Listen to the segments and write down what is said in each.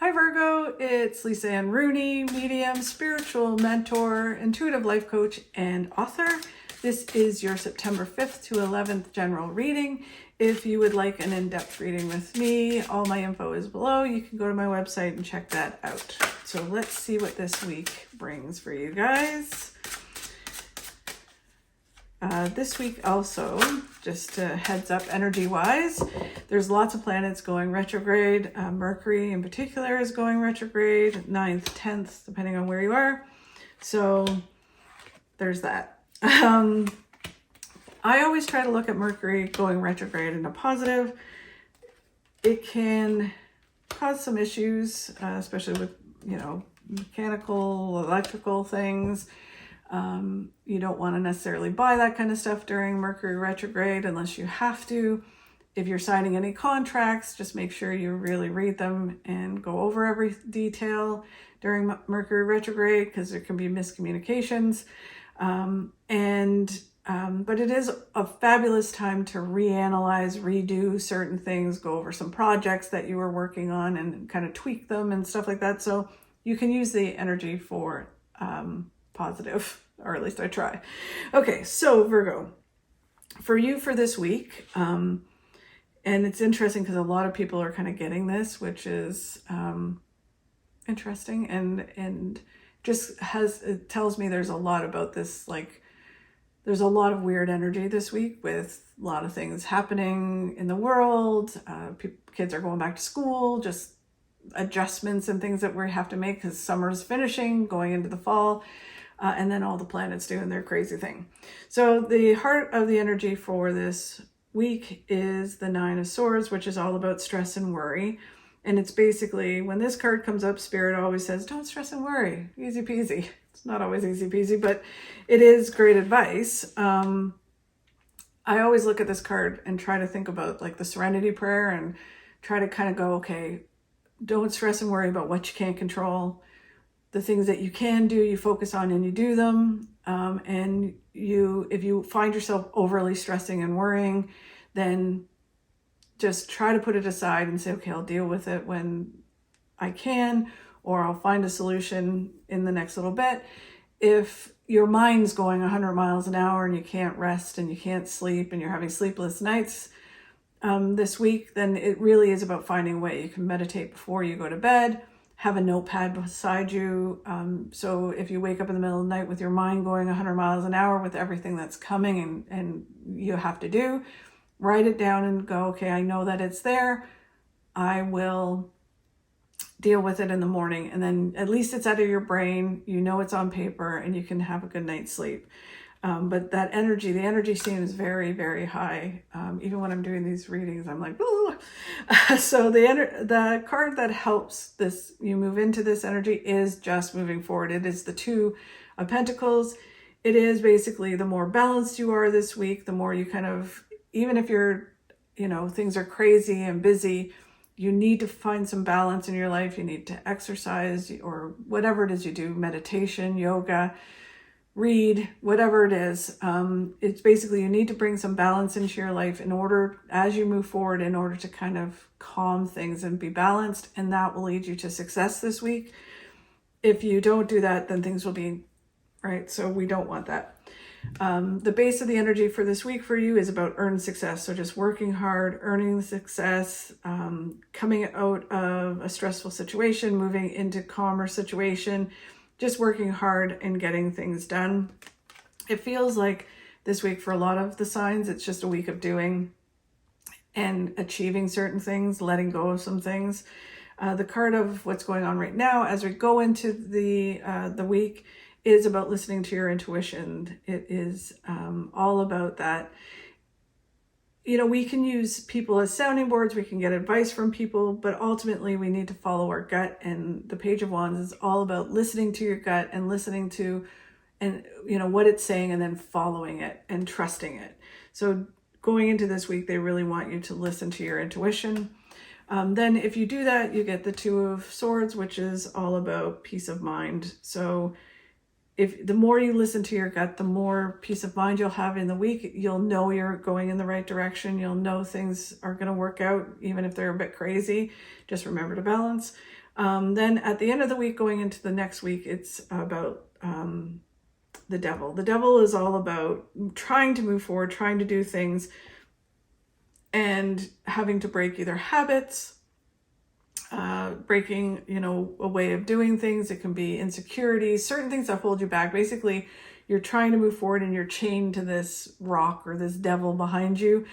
Hi Virgo, it's Lisa Ann Rooney, medium, spiritual mentor, intuitive life coach, and author. This is your September 5th to 11th general reading. If you would like an in-depth reading with me, all my info is below. You can go to my website and check that out. So let's see what this week brings for you guys. This week also, just a heads up energy-wise, there's lots of planets going retrograde. Mercury in particular is going retrograde, 9th, 10th, depending on where you are. So there's that. I always try to look at Mercury going retrograde in a positive. It can cause some issues, especially with, mechanical, electrical things. You don't want to necessarily buy that kind of stuff during Mercury retrograde unless you have to. If you're signing any contracts, just make sure you really read them and go over every detail during Mercury retrograde, because there can be miscommunications. But it is a fabulous time to reanalyze, redo certain things, go over some projects that you were working on and kind of tweak them and stuff like that. So you can use the energy for positive, or at least I try. Okay, so Virgo, for you for this week, and it's interesting because a lot of people are kind of getting this, which is interesting, and just it tells me there's a lot about this, like there's a lot of weird energy this week with a lot of things happening in the world. Kids are going back to school, just adjustments and things that we have to make because summer's finishing, going into the fall. And then all the planets doing their crazy thing. So the heart of the energy for this week is the Nine of Swords, which is all about stress and worry. And it's basically, when this card comes up, Spirit always says, don't stress and worry, easy peasy. It's not always easy peasy, but it is great advice. I always look at this card and try to think about like the Serenity Prayer and try to kind of go, okay, don't stress and worry about what you can't control. The things that you can do, you focus on and you do them. And if you find yourself overly stressing and worrying, then just try to put it aside and say, okay, I'll deal with it when I can, or I'll find a solution in the next little bit. If your mind's going 100 miles an hour and you can't rest and you can't sleep and you're having sleepless nights this week, then it really is about finding a way. You can meditate before you go to bed. Have a notepad beside you. So if you wake up in the middle of the night with your mind going 100 miles an hour with everything that's coming and you have to do, write it down and go, okay, I know that it's there. I will deal with it in the morning. And then at least it's out of your brain. You know it's on paper and you can have a good night's sleep. But that energy, the energy seems very, very high. Even when I'm doing these readings, I'm like, ooh. So the card that helps this, you move into this energy, is just moving forward. It is the Two of Pentacles. It is basically the more balanced you are this week, the more you kind of, even if you're, things are crazy and busy, you need to find some balance in your life. You need to exercise or whatever it is you do, meditation, yoga, read, whatever it is. It's basically, you need to bring some balance into your life in order, as you move forward, in order to kind of calm things and be balanced. And that will lead you to success this week. If you don't do that, then things will be, right? So we don't want that. The base of the energy for this week for you is about earned success. So just working hard, earning the success, coming out of a stressful situation, moving into calmer situation, just working hard and getting things done. It feels like this week for a lot of the signs, it's just a week of doing and achieving certain things, letting go of some things. The card of what's going on right now as we go into the week is about listening to your intuition. It is all about that. We can use people as sounding boards. We can get advice from people, but ultimately we need to follow our gut. And the Page of Wands is all about listening to your gut and listening to, what it's saying, and then following it and trusting it. So going into this week, they really want you to listen to your intuition. Then if you do that, you get the Two of Swords, which is all about peace of mind. So if the more you listen to your gut, the more peace of mind you'll have in the week. You'll know you're going in the right direction. You'll know things are going to work out, even if they're a bit crazy. Just remember to balance. Then at the end of the week, going into the next week, it's about the devil. The devil is all about trying to move forward, trying to do things, and having to break either habits, breaking, a way of doing things. It can be insecurities, certain things that hold you back. Basically, you're trying to move forward and you're chained to this rock or this devil behind you,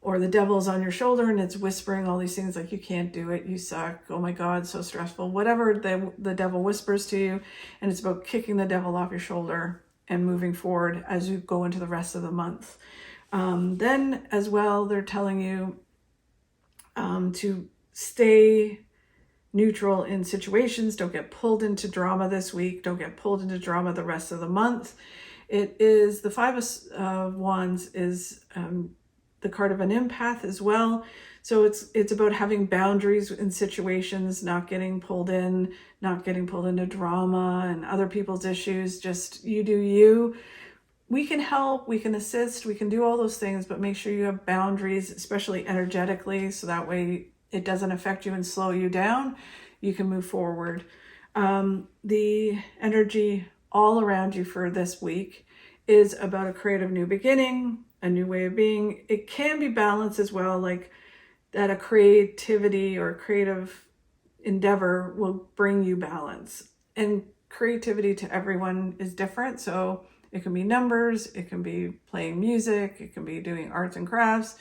or the devil's on your shoulder and it's whispering all these things like, you can't do it, you suck, oh my God, so stressful, whatever the devil whispers to you. And it's about kicking the devil off your shoulder and moving forward as you go into the rest of the month. Then as well, they're telling you to stay neutral in situations. Don't get pulled into drama this week. Don't get pulled into drama the rest of the month. It is the Five of Wands is the card of an empath as well. So it's about having boundaries in situations, not getting pulled into drama and other people's issues. Just you do you. We can help, we can assist, we can do all those things, but make sure you have boundaries, especially energetically, so that way it doesn't affect you and slow you down. You can move forward. The energy all around you for this week is about a creative new beginning, a new way of being. It can be balanced as well, like that a creativity or creative endeavor will bring you balance. And creativity to everyone is different. So it can be numbers, it can be playing music, it can be doing arts and crafts,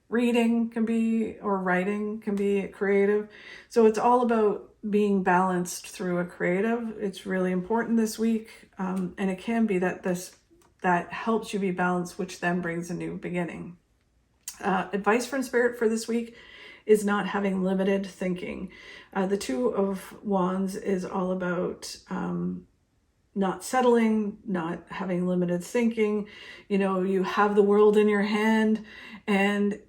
reading can be, or writing can be creative. So it's all about being balanced through a creative. It's really important this week. And it can be that that helps you be balanced, which then brings a new beginning. Advice from Spirit for this week is not having limited thinking. The Two of Wands is all about not settling, not having limited thinking. You have the world in your hand and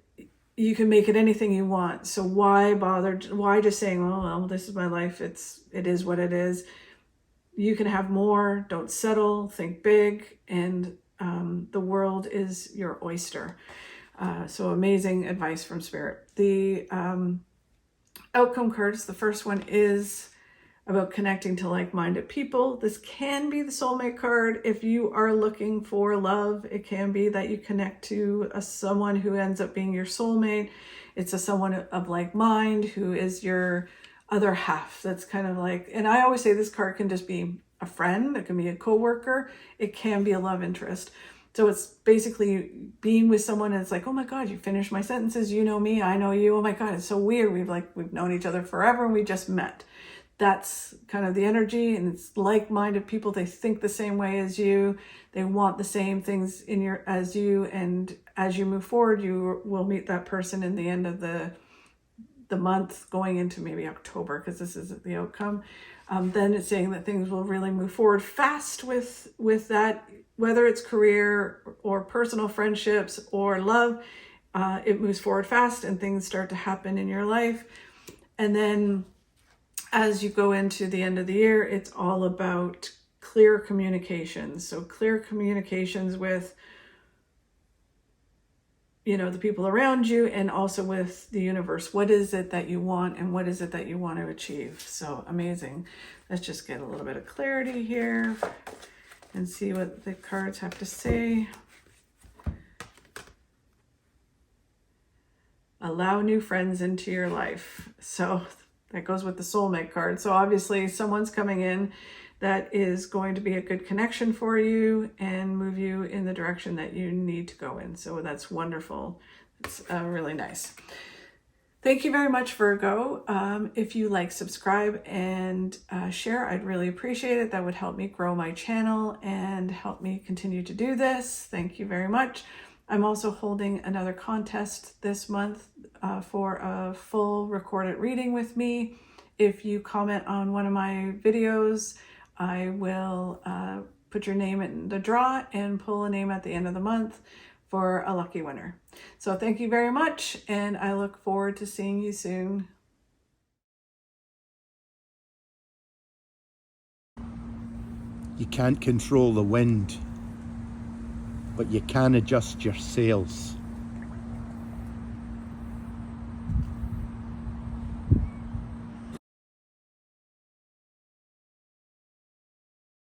you can make it anything you want. So why bother? Why just saying, oh, well, this is my life. It is what it is. You can have more. Don't settle. Think big. And the world is your oyster. So amazing advice from Spirit. The outcome cards, the first one is about connecting to like-minded people. This can be the soulmate card. If you are looking for love, it can be that you connect to someone who ends up being your soulmate. It's someone of like mind who is your other half. That's kind of like, and I always say this card can just be a friend. It can be a coworker. It can be a love interest. So it's basically being with someone and it's like, oh my God, you finished my sentences. You know me, I know you. Oh my God, it's so weird. We've known each other forever and we just met. That's kind of the energy, and it's like-minded people. They think the same way as you. They want the same things as you. And as you move forward, you will meet that person in the end of the month, going into maybe October, because this is the outcome. Then it's saying that things will really move forward fast with that, whether it's career or personal friendships or love. It moves forward fast and things start to happen in your life. And then as you go into the end of the year, it's all about clear communications. So clear communications with, the people around you and also with the universe. What is it that you want and what is it that you want to achieve? So amazing. Let's just get a little bit of clarity here and see what the cards have to say. Allow new friends into your life. So that goes with the soulmate card. So obviously someone's coming in that is going to be a good connection for you and move you in the direction that you need to go in. So that's wonderful. It's really nice. Thank you very much, Virgo. If you like, subscribe and share, I'd really appreciate it. That would help me grow my channel and help me continue to do this. Thank you very much. I'm also holding another contest this month for a full recorded reading with me. If you comment on one of my videos, I will put your name in the draw and pull a name at the end of the month for a lucky winner. So thank you very much, and I look forward to seeing you soon. You can't control the wind, but you can adjust your sails.